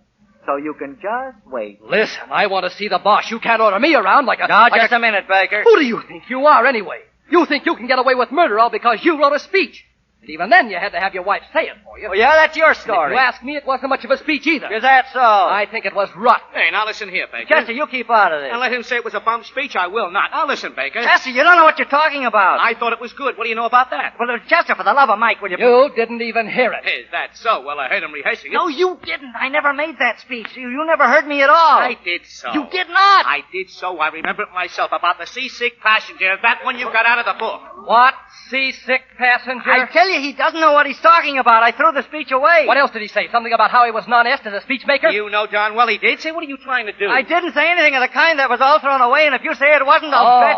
So you can just wait. Listen, I want to see the boss. You can't order me around like a... Now, like just a minute, Baker. Who do you think you are, anyway? You think you can get away with murder all because you wrote a speech. And even then, you had to have your wife say it for you. Oh, yeah, that's your story. If you ask me, it wasn't much of a speech either. Is that so? I think it was rotten. Hey, now listen here, Baker. Chester, you keep out of this. And let him say it was a bum speech. I will not. Now listen, Baker. Chester, you don't know what you're talking about. I thought it was good. What do you know about that? Well, Chester, for the love of Mike, will you... You didn't even hear it. Is that so? Well, I heard him rehearsing it. No, you didn't. I never made that speech. You never heard me at all. I did so. You did not. I did so. I remember it myself about the seasick passenger. That one you got out of the book. What? Seasick passenger? I tell you, he doesn't know what he's talking about. I threw the speech away. What else did he say? Something about how he was non-est as a speech maker? You know darn well he did. Say, what are you trying to do? I didn't say anything of the kind. That was all thrown away, and if you say it wasn't, I'll bet...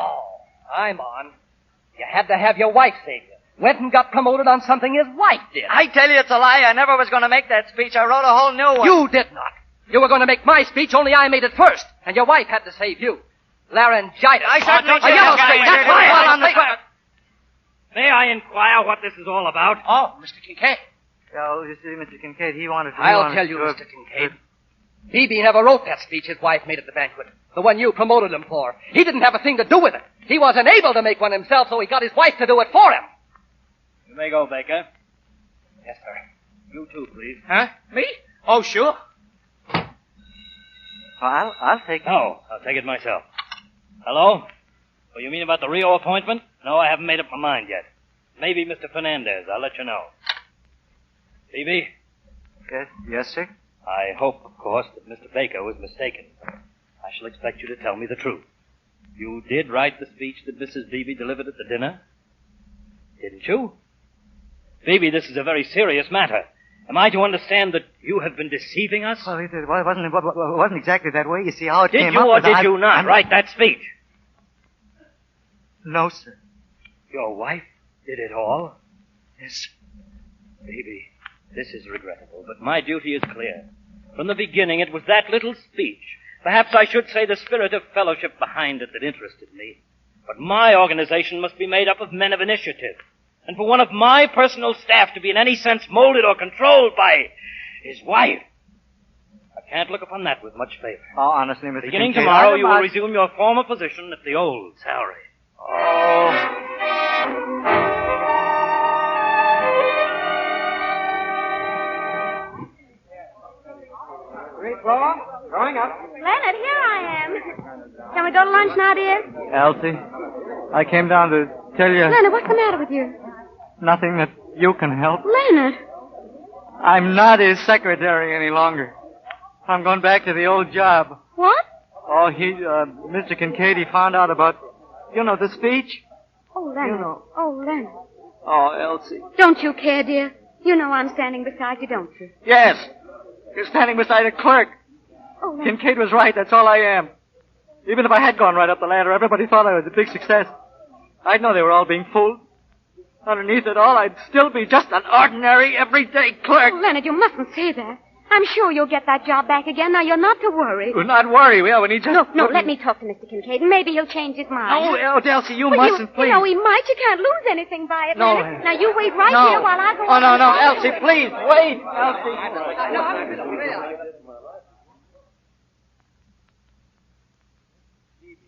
I'm on. You had to have your wife save you. Went and got promoted on something his wife did. I tell you, it's a lie. I never was going to make that speech. I wrote a whole new one. You did not. You were going to make my speech, only I made it first. And your wife had to save you. Laryngitis. I certainly A yellow streak. That's why May I inquire what this is all about? Oh, Mr. Kincaid. Well, you see, Mr. Kincaid, he wanted to... I'll tell you, Mr. Kincaid. Phoebe never wrote that speech his wife made at the banquet. The one you promoted him for. He didn't have a thing to do with it. He wasn't able to make one himself, so he got his wife to do it for him. You may go, Baker. Yes, sir. You too, please. Huh? Me? Oh, sure. I'll take it. No, I'll take it myself. Hello? Oh, you mean about the Rio appointment? No, I haven't made up my mind yet. Maybe Mr. Fernandez. I'll let you know. Phoebe? Yes, sir? I hope, of course, that Mr. Baker was mistaken. I shall expect you to tell me the truth. You did write the speech that Mrs. Beebe delivered at the dinner? Didn't you? Phoebe, this is a very serious matter. Am I to understand that you have been deceiving us? Well, it wasn't exactly that way. You see how it Did came you up. or did you not write that speech? No, sir. Your wife did it all? Yes. Phoebe, this is regrettable, but my duty is clear. From the beginning, it was that little speech, perhaps I should say the spirit of fellowship behind it, that interested me. But my organization must be made up of men of initiative. And for one of my personal staff to be in any sense molded or controlled by his wife, I can't look upon that with much favor. Oh, honestly, Mr. Beginning Kincaid, tomorrow, you will resume your former position at the old salary. Oh. Great floor. Going up. Leonard, here I am. Can we go to lunch now, dear? Elsie, I came down to tell you... Leonard, what's the matter with you? Nothing that you can help. Leonard. I'm not his secretary any longer. I'm going back to the old job. What? Oh, Mr. Kincaid, he found out about, the speech. Oh, Leonard. Oh, Leonard. Oh, Elsie. Don't you care, dear? You know I'm standing beside you, don't you? Yes. You're standing beside a clerk. Oh, Leonard. Kincaid was right. That's all I am. Even if I had gone right up the ladder, everybody thought I was a big success. I'd know they were all being fooled. Underneath it all, I'd still be just an ordinary, everyday clerk. Oh, Leonard, you mustn't say that. I'm sure you'll get that job back again. Now, you're not to worry. Well, not worry. We need just... No, let me talk to Mr. Kincaid, and maybe he'll change his mind. Oh, Elsie, you mustn't, please. You know, he might. You can't lose anything by it, No. Leonard. Now, you wait right No. here while I go... Oh, no, Elsie, please, wait. Elsie.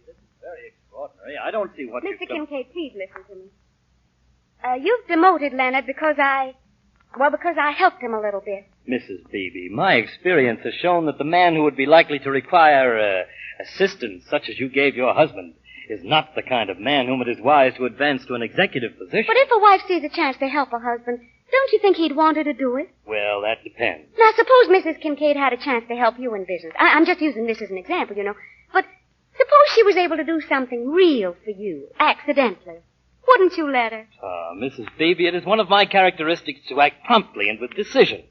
This is very extraordinary. I don't see what Mr. Kincaid, please listen to me. You've demoted Leonard because I helped him a little bit. Mrs. Beebe, my experience has shown that the man who would be likely to require assistance such as you gave your husband is not the kind of man whom it is wise to advance to an executive position. But if a wife sees a chance to help her husband, don't you think he'd want her to do it? Well, that depends. Now, suppose Mrs. Kincaid had a chance to help you in business. I'm just using this as an example, you know. But suppose she was able to do something real for you, accidentally. Wouldn't you let her? Mrs. Beebe, it is one of my characteristics to act promptly and with decision.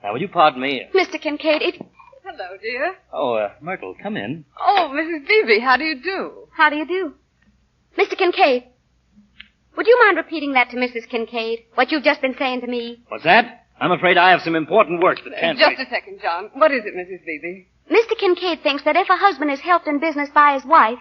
Now, will you pardon me? Mr. Kincaid, Hello, dear. Oh, Myrtle, come in. Oh, Mrs. Beebe, how do you do? How do you do? Mr. Kincaid, would you mind repeating that to Mrs. Kincaid? What you've just been saying to me? What's that? I'm afraid I have some important work that can't Just wait. a second, John. What is it, Mrs. Beebe? Mr. Kincaid thinks that if a husband is helped in business by his wife,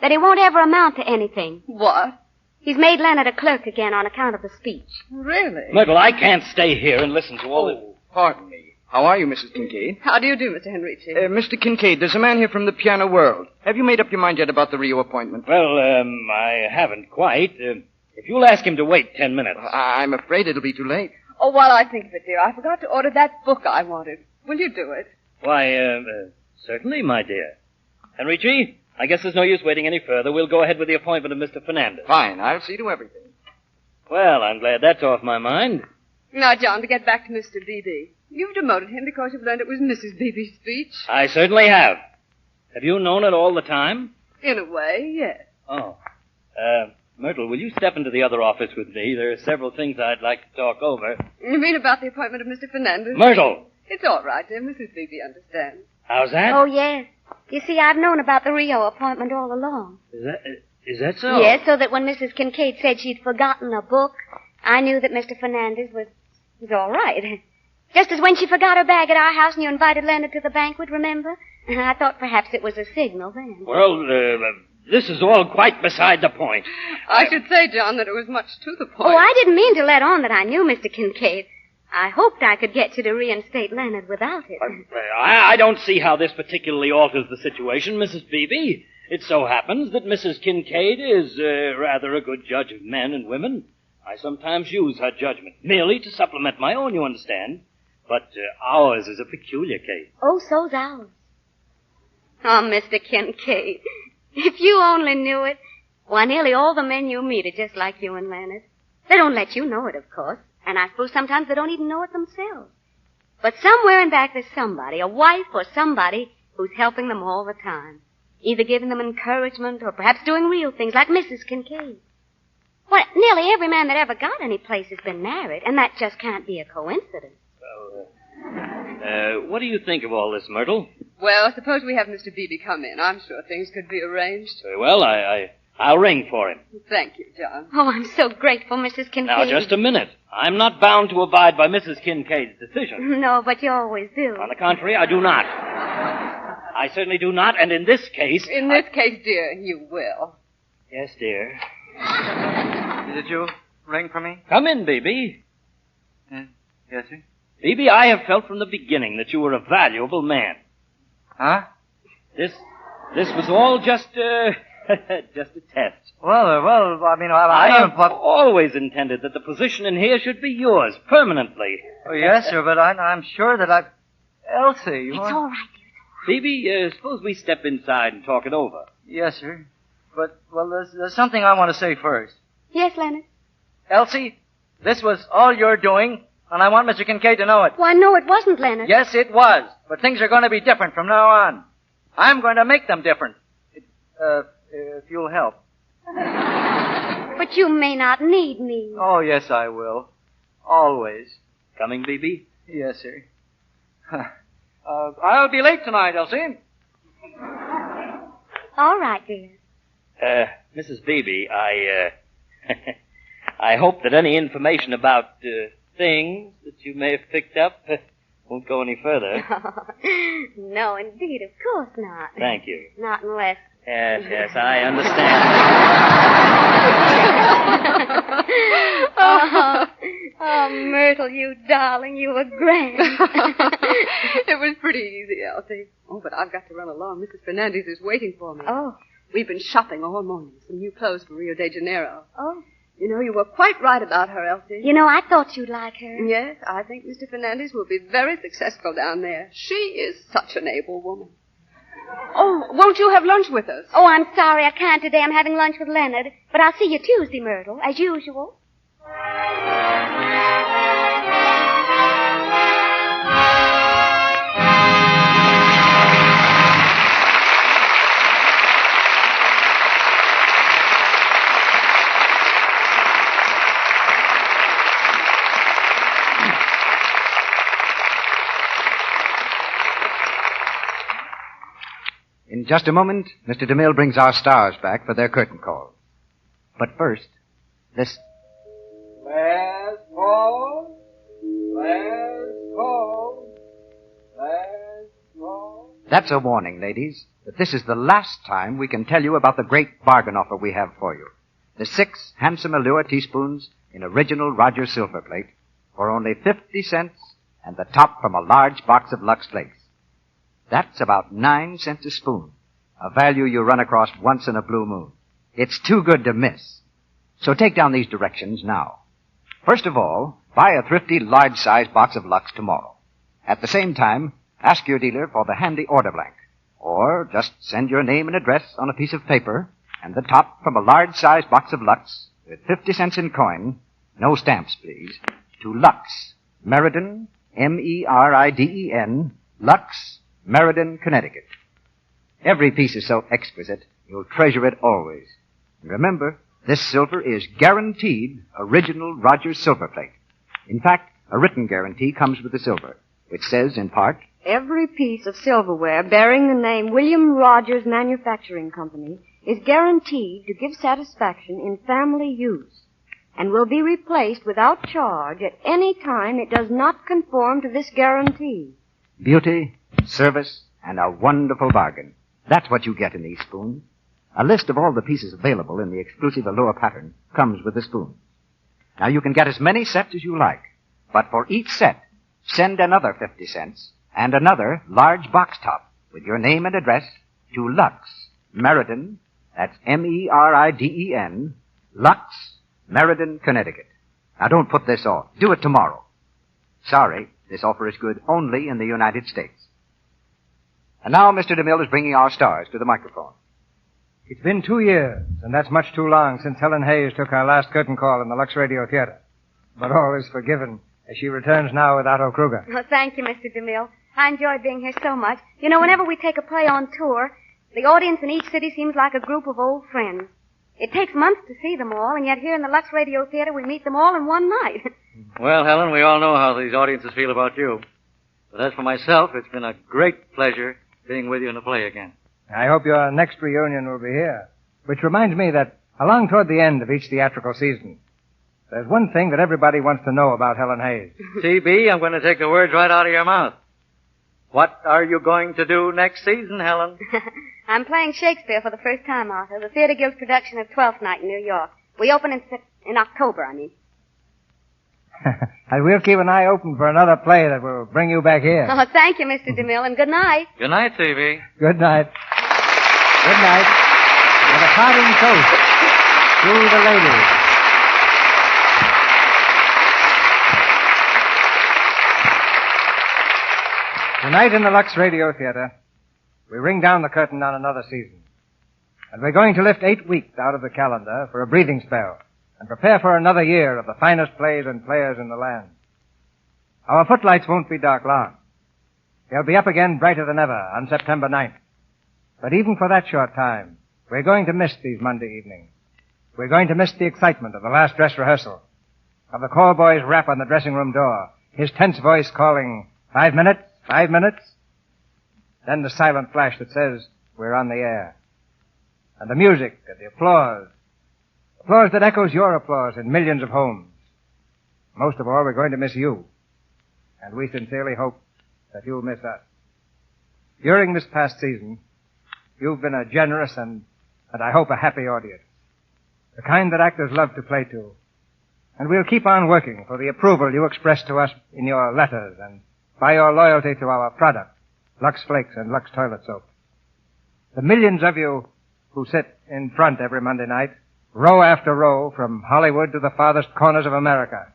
that he won't ever amount to anything. What? He's made Leonard a clerk again on account of the speech. Really? Myrtle, I can't stay here and listen to all this. Pardon me. How are you, Mrs. Kincaid? How do you do, Mr. Henrici? Mr. Kincaid, there's a man here from the piano world. Have you made up your mind yet about the Rio appointment? Well, I haven't quite. If you'll ask him to wait 10 minutes. I'm afraid it'll be too late. Oh, while I think of it, dear, I forgot to order that book I wanted. Will you do it? Why, certainly, my dear. Henrici, I guess there's no use waiting any further. We'll go ahead with the appointment of Mr. Fernandez. Fine, I'll see to everything. Well, I'm glad that's off my mind. Now, John, to get back to Mr. Beebe. You've demoted him because you've learned it was Mrs. Beebe's speech. I certainly have. Have you known it all the time? In a way, yes. Oh. Myrtle, will you step into the other office with me? There are several things I'd like to talk over. You mean about the appointment of Mr. Fernandez? Myrtle! It's all right, dear. Mrs. Beebe understands. How's that? Oh, yes. You see, I've known about the Rio appointment all along. Is that so? Yes, so that when Mrs. Kincaid said she'd forgotten a book, I knew that Mr. Fernandez was all right. Just as when she forgot her bag at our house and you invited Leonard to the banquet, remember? I thought perhaps it was a signal then. Well, this is all quite beside the point. I should say, John, that it was much to the point. Oh, I didn't mean to let on that I knew Mr. Kincaid. I hoped I could get you to reinstate Leonard without it. I don't see how this particularly alters the situation, Mrs. Beebe. It so happens that Mrs. Kincaid is rather a good judge of men and women. I sometimes use her judgment, merely to supplement my own, you understand. But ours is a peculiar case. Oh, so's ours. Oh, Mr. Kincaid, if you only knew it. Why, nearly all the men you meet are just like you and Leonard. They don't let you know it, of course. And I suppose sometimes they don't even know it themselves. But somewhere in back there's somebody, a wife or somebody, who's helping them all the time. Either giving them encouragement or perhaps doing real things like Mrs. Kincaid. Well, nearly every man that ever got any place has been married, and that just can't be a coincidence. What do you think of all this, Myrtle? Well, suppose we have Mr. Beebe come in. I'm sure things could be arranged. Very well, I'll ring for him. Thank you, John. Oh, I'm so grateful, Mrs. Kincaid. Now, just a minute. I'm not bound to abide by Mrs. Kincaid's decision. No, but you always do. On the contrary, I do not. I certainly do not, and in this case... In this case, dear, you will. Yes, dear. Did you ring for me? Come in, Beebe. Yes, sir. Beebe, I have felt from the beginning that you were a valuable man. Huh? This was all just a test. Well, I mean, I have always intended that the position in here should be yours, permanently. Oh, yes, sir, but I'm sure that Elsie, you It's all right, dear. Beebe, suppose we step inside and talk it over. Yes, sir. But, well, there's something I want to say first. Yes, Leonard? Elsie, this was all you're doing, and I want Mr. Kincaid to know it. Why, no, it wasn't, Leonard. Yes, it was. But things are going to be different from now on. I'm going to make them different. If you'll help. But you may not need me. Oh, yes, I will. Always. Coming, Beebe? Yes, sir. I'll be late tonight, Elsie. All right, dear. Mrs. Beebe, I hope that any information about things that you may have picked up won't go any further. No, indeed, of course not. Thank you. Not unless... Yes, I understand. Oh, Myrtle, you darling, you were grand. It was pretty easy, Elsie. Oh, but I've got to run along. Mrs. Fernandez is waiting for me. Oh. We've been shopping all morning. Some new clothes for Rio de Janeiro. Oh. You know, you were quite right about her, Elsie. You know, I thought you'd like her. Yes, I think Mr. Fernandez will be very successful down there. She is such an able woman. Oh, won't you have lunch with us? Oh, I'm sorry I can't today. I'm having lunch with Leonard. But I'll see you Tuesday, Myrtle, as usual. In just a moment, Mr. DeMille brings our stars back for their curtain call. But first, this... Last call. Last call. Last call. That's a warning, ladies, that this is the last time we can tell you about the great bargain offer we have for you. The 6 handsome Allure teaspoons in original Rogers silver plate for only 50 cents and the top from a large box of Lux Flakes. That's about 9 cents a spoon, a value you run across once in a blue moon. It's too good to miss. So take down these directions now. First of all, buy a thrifty large-sized box of Lux tomorrow. At the same time, ask your dealer for the handy order blank, or just send your name and address on a piece of paper and the top from a large-sized box of Lux with 50 cents in coin, no stamps, please, to Lux, Meriden, Meriden, Lux, Meriden, Connecticut. Every piece is so exquisite, you'll treasure it always. And remember, this silver is guaranteed original Rogers silver plate. In fact, a written guarantee comes with the silver, which says, in part, every piece of silverware bearing the name William Rogers Manufacturing Company is guaranteed to give satisfaction in family use and will be replaced without charge at any time it does not conform to this guarantee. beauty, service, and a wonderful bargain. That's what you get in these spoons. A list of all the pieces available in the exclusive Allure pattern comes with the spoon. Now you can get as many sets as you like, but for each set, send another 50 cents and another large box top with your name and address to Lux, Meriden, that's Meriden, Lux, Meriden, Connecticut. Now don't put this off. Do it tomorrow. Sorry, this offer is good only in the United States. And now Mr. DeMille is bringing our stars to the microphone. It's been 2 years, and that's much too long since Helen Hayes took our last curtain call in the Lux Radio Theater. But all is forgiven as she returns now with Otto Kruger. Oh, thank you, Mr. DeMille. I enjoy being here so much. You know, whenever we take a play on tour, the audience in each city seems like a group of old friends. It takes months to see them all, and yet here in the Lux Radio Theater we meet them all in one night. Well, Helen, we all know how these audiences feel about you. But as for myself, it's been a great pleasure being with you in the play again. I hope your next reunion will be here. Which reminds me that along toward the end of each theatrical season, there's one thing that everybody wants to know about Helen Hayes. CB, I'm going to take the words right out of your mouth. What are you going to do next season, Helen? I'm playing Shakespeare for the first time, Arthur, the Theater Guild's production of Twelfth Night in New York. We open in October, I mean. And we'll keep an eye open for another play that will bring you back here. Oh, thank you, Mr. DeMille, and good night. Good night, CB. Good night. Good night. And a parting toast to the ladies. Tonight in the Lux Radio Theater, we ring down the curtain on another season. And we're going to lift 8 weeks out of the calendar for a breathing spell and prepare for another year of the finest plays and players in the land. Our footlights won't be dark long. They'll be up again brighter than ever on September 9th. But even for that short time, we're going to miss these Monday evenings. We're going to miss the excitement of the last dress rehearsal, of the call boy's rap on the dressing room door, his tense voice calling, 5 minutes, 5 minutes. Then the silent flash that says, we're on the air. And the music and the applause. Applause that echoes your applause in millions of homes. Most of all, we're going to miss you. And we sincerely hope that you'll miss us. During this past season, you've been a generous and I hope a happy audience. The kind that actors love to play to. And we'll keep on working for the approval you express to us in your letters and by your loyalty to our product, Lux Flakes and Lux Toilet Soap. The millions of you who sit in front every Monday night row after row, from Hollywood to the farthest corners of America,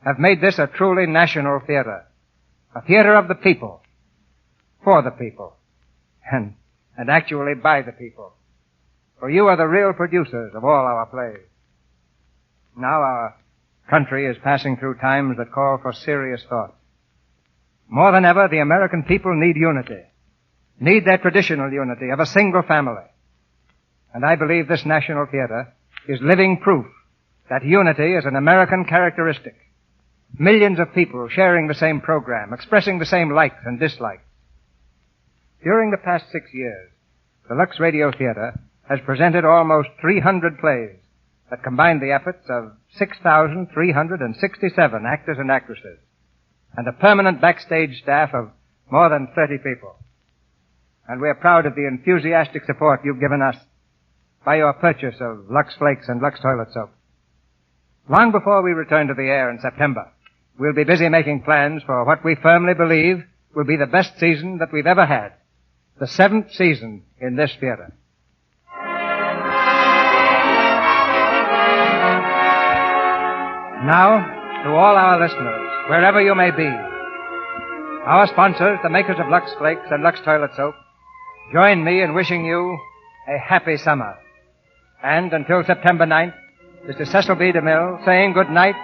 have made this a truly national theater. A theater of the people, for the people, and actually by the people. For you are the real producers of all our plays. Now our country is passing through times that call for serious thought. More than ever, the American people need unity, need their traditional unity of a single family. And I believe this national theater is living proof that unity is an American characteristic. Millions of people sharing the same program, expressing the same likes and dislikes. During the past 6 years, the Lux Radio Theater has presented almost 300 plays that combine the efforts of 6,367 actors and actresses, and a permanent backstage staff of more than 30 people. And we are proud of the enthusiastic support you've given us by your purchase of Lux Flakes and Lux Toilet Soap. Long before we return to the air in September, we'll be busy making plans for what we firmly believe will be the best season that we've ever had, the 7th season in this theater. Now, to all our listeners, wherever you may be, our sponsors, the makers of Lux Flakes and Lux Toilet Soap, join me in wishing you a happy summer. And until September 9th, this is Cecil B. DeMille saying good night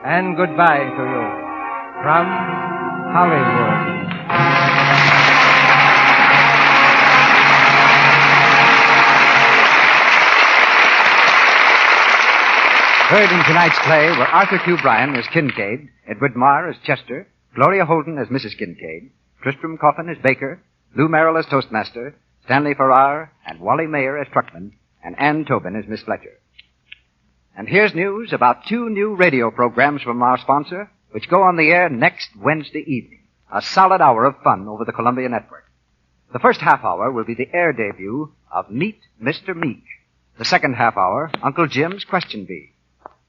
and goodbye to you from Hollywood. Heard in tonight's play were Arthur Q. Bryan as Kincaid, Edward Marr as Chester, Gloria Holden as Mrs. Kincaid, Tristram Coffin as Baker, Lou Merrill as Toastmaster, Stanley Farrar and Wally Mayer as Truckman, and Ann Tobin as Miss Fletcher. And here's news about 2 new radio programs from our sponsor, which go on the air next Wednesday evening. A solid hour of fun over the Columbia Network. The first half hour will be the air debut of Meet Mr. Meek. The second half hour, Uncle Jim's Question Bee.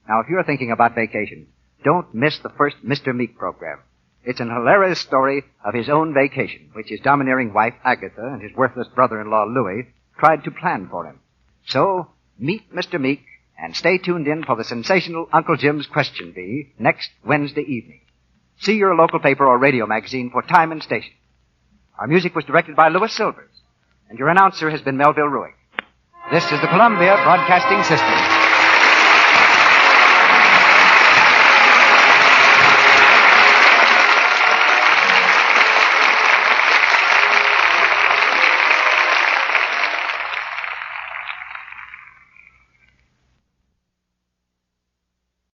Now, if you're thinking about vacation, don't miss the first Mr. Meek program. It's an hilarious story of his own vacation, which his domineering wife, Agatha, and his worthless brother-in-law, Louis, tried to plan for him. So, meet Mr. Meek, and stay tuned in for the sensational Uncle Jim's Question Bee next Wednesday evening. See your local paper or radio magazine for time and station. Our music was directed by Louis Silvers, and your announcer has been Melville Ruick. This is the Columbia Broadcasting System.